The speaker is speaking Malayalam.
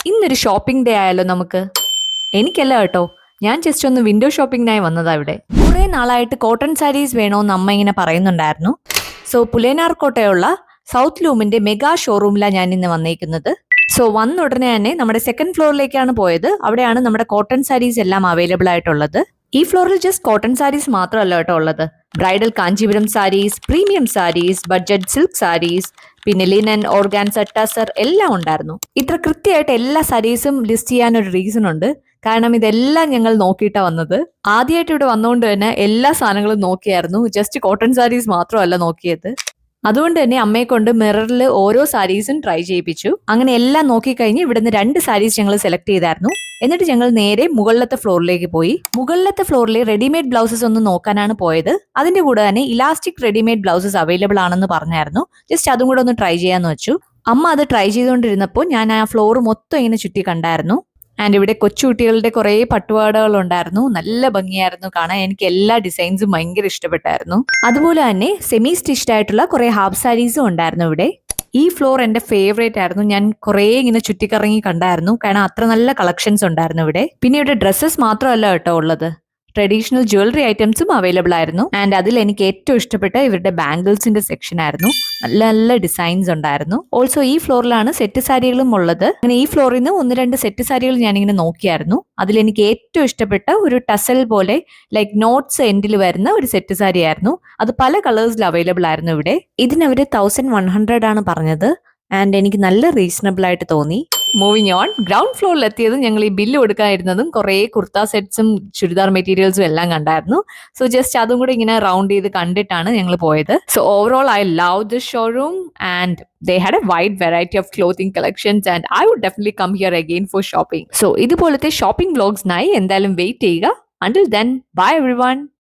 ഇന്നൊരു ഷോപ്പിംഗ് ഡേ ആയാലോ നമുക്ക്? എനിക്കല്ല കേട്ടോ, ഞാൻ ജസ്റ്റ് ഒന്ന് വിൻഡോ ഷോപ്പിംഗിനായി വന്നതാ ഇവിടെ. കുറെ നാളായിട്ട് കോട്ടൺ സാരീസ് വേണോന്ന് അമ്മ ഇങ്ങനെ പറയുന്നുണ്ടായിരുന്നു. സോ പുലേനാർകോട്ടയുള്ള സൗത്ത് ലൂമിന്റെ മെഗാ ഷോറൂമിലാണ് ഞാൻ ഇന്ന് വന്നേക്കുന്നത്. സോ വന്ന ഉടനെ തന്നെ നമ്മുടെ സെക്കൻഡ് ഫ്ലോറിലേക്കാണ് പോയത്. അവിടെയാണ് നമ്മുടെ കോട്ടൺ സാരീസ് എല്ലാം അവൈലബിൾ ആയിട്ടുള്ളത്. ഈ ഫ്ലോറിൽ ജസ്റ്റ് കോട്ടൺ സാരീസ് മാത്രമല്ല കേട്ടോ ഉള്ളത്. Bridal Kanchipuram saris, premium saris, budget silk saris, പിന്നെ ലിനൻ, ഓർഗാൻസ, ടസർ എല്ലാം ഉണ്ടായിരുന്നു. ഇത്ര കൃത്യമായിട്ട് എല്ലാ സാരീസും ലിസ്റ്റ് ചെയ്യാൻ ഒരു റീസൺ ഉണ്ട്. കാരണം ഇതെല്ലാം ഞങ്ങൾ നോക്കിയിട്ടാണ് വന്നത്. ആദ്യമായിട്ട് ഇവിടെ വന്നുകൊണ്ട് തന്നെ എല്ലാ സാധനങ്ങളും നോക്കിയായിരുന്നു. ജസ്റ്റ് കോട്ടൺ സാരീസ് മാത്രമല്ല നോക്കിയത്. അതുകൊണ്ട് തന്നെ അമ്മയെ കൊണ്ട് മിററിൽ ഓരോ സാരീസും ട്രൈ ചെയ്യിപ്പിച്ചു. അങ്ങനെ എല്ലാം നോക്കിക്കഴിഞ്ഞ് ഇവിടുന്ന് 2 സാരീസ് ഞങ്ങൾ സെലക്ട് ചെയ്തായിരുന്നു. എന്നിട്ട് ഞങ്ങൾ നേരെ മുകളിലത്തെ ഫ്ലോറിലേക്ക് പോയി. മുകളിലത്തെ ഫ്ലോറിൽ റെഡിമെയ്ഡ് ബ്ലൗസസ് ഒന്ന് നോക്കാനാണ് പോയത്. അതിന്റെ കൂടെ തന്നെ ഇലാസ്റ്റിക് റെഡിമെയ്ഡ് ബ്ലൗസസ് അവൈലബിൾ ആണെന്ന് പറഞ്ഞായിരുന്നു. ജസ്റ്റ് അതും കൂടെ ഒന്ന് ട്രൈ ചെയ്യാന്ന് വെച്ചു. അമ്മ അത് ട്രൈ ചെയ്തുകൊണ്ടിരുന്നപ്പോൾ ഞാൻ ആ ഫ്ലോർ മൊത്തം ഇങ്ങനെ ചുറ്റി കണ്ടായിരുന്നു. ആൻഡ് ഇവിടെ കൊച്ചുകുട്ടികളുടെ കുറേ പട്ടുപാടകൾ ഉണ്ടായിരുന്നു. നല്ല ഭംഗിയായിരുന്നു കാണാൻ. എനിക്ക് എല്ലാ ഡിസൈൻസും ഭയങ്കര ഇഷ്ടപ്പെട്ടായിരുന്നു. അതുപോലെ തന്നെ സെമി സ്റ്റിച്ച്ഡ് ആയിട്ടുള്ള കുറെ ഹാഫ് സാരീസും ഉണ്ടായിരുന്നു ഇവിടെ. ഈ ഫ്ലോർ എന്റെ ഫേവറേറ്റ് ആയിരുന്നു. ഞാൻ കുറേ ഇങ്ങനെ ചുറ്റിക്കറങ്ങി കണ്ടായിരുന്നു. കാരണം അത്ര നല്ല കളക്ഷൻസ് ഉണ്ടായിരുന്നു ഇവിടെ. പിന്നെ ഇവിടെ ഡ്രസ്സസ് മാത്രമല്ല കേട്ടോ ഉള്ളത്, ട്രഡീഷണൽ ജ്വല്ലറി ഐറ്റംസും അവൈലബിൾ ആയിരുന്നു. ആൻഡ് അതിൽ എനിക്ക് ഏറ്റവും ഇഷ്ടപ്പെട്ട ഇവരുടെ ബാംഗിൾസിന്റെ സെക്ഷൻ ആയിരുന്നു. നല്ല നല്ല ഡിസൈൻസ് ഉണ്ടായിരുന്നു. ഓൾസോ ഈ ഫ്ലോറിലാണ് സെറ്റ് സാരികളും ഉള്ളത്. അങ്ങനെ ഈ ഫ്ലോറിൽ നിന്ന് 1-2 സെറ്റ് സാരികൾ ഞാനിങ്ങനെ നോക്കിയായിരുന്നു. അതിൽ എനിക്ക് ഏറ്റവും ഇഷ്ടപ്പെട്ട ഒരു ടസൽ പോലെ ലൈക്ക് നോട്ട്സ് എൻഡിൽ വരുന്ന ഒരു സെറ്റ് സാരി ആയിരുന്നു. അത് പല കളേഴ്സിൽ അവൈലബിൾ ആയിരുന്നു ഇവിടെ. ഇതിനവര് 1100 ആണ് പറഞ്ഞത്. ആൻഡ് എനിക്ക് നല്ല റീസണബിൾ ആയിട്ട് തോന്നി. മൂവിങ് ഓൺ, ഗ്രൗണ്ട് ഫ്ലോറിൽ എത്തിയതും ഞങ്ങൾ ഈ ബില്ല് കൊടുക്കാനിരുന്നതും കുറേ കുർത്ത സെറ്റ്സും ചുരിദാർ മെറ്റീരിയൽസും എല്ലാം കണ്ടായിരുന്നു. സോ ജസ്റ്റ് അതും കൂടെ ഇങ്ങനെ റൗണ്ട് ചെയ്ത് കണ്ടിട്ടാണ് ഞങ്ങൾ പോയത്. So overall I love this showroom and they had a wide variety of clothing collections and I would definitely come here again for shopping. So ഇതുപോലത്തെ ഷോപ്പിംഗ് വ്ലോഗ്സിനായി എന്തായാലും വെയിറ്റ് ചെയ്യുക. Until then, bye everyone.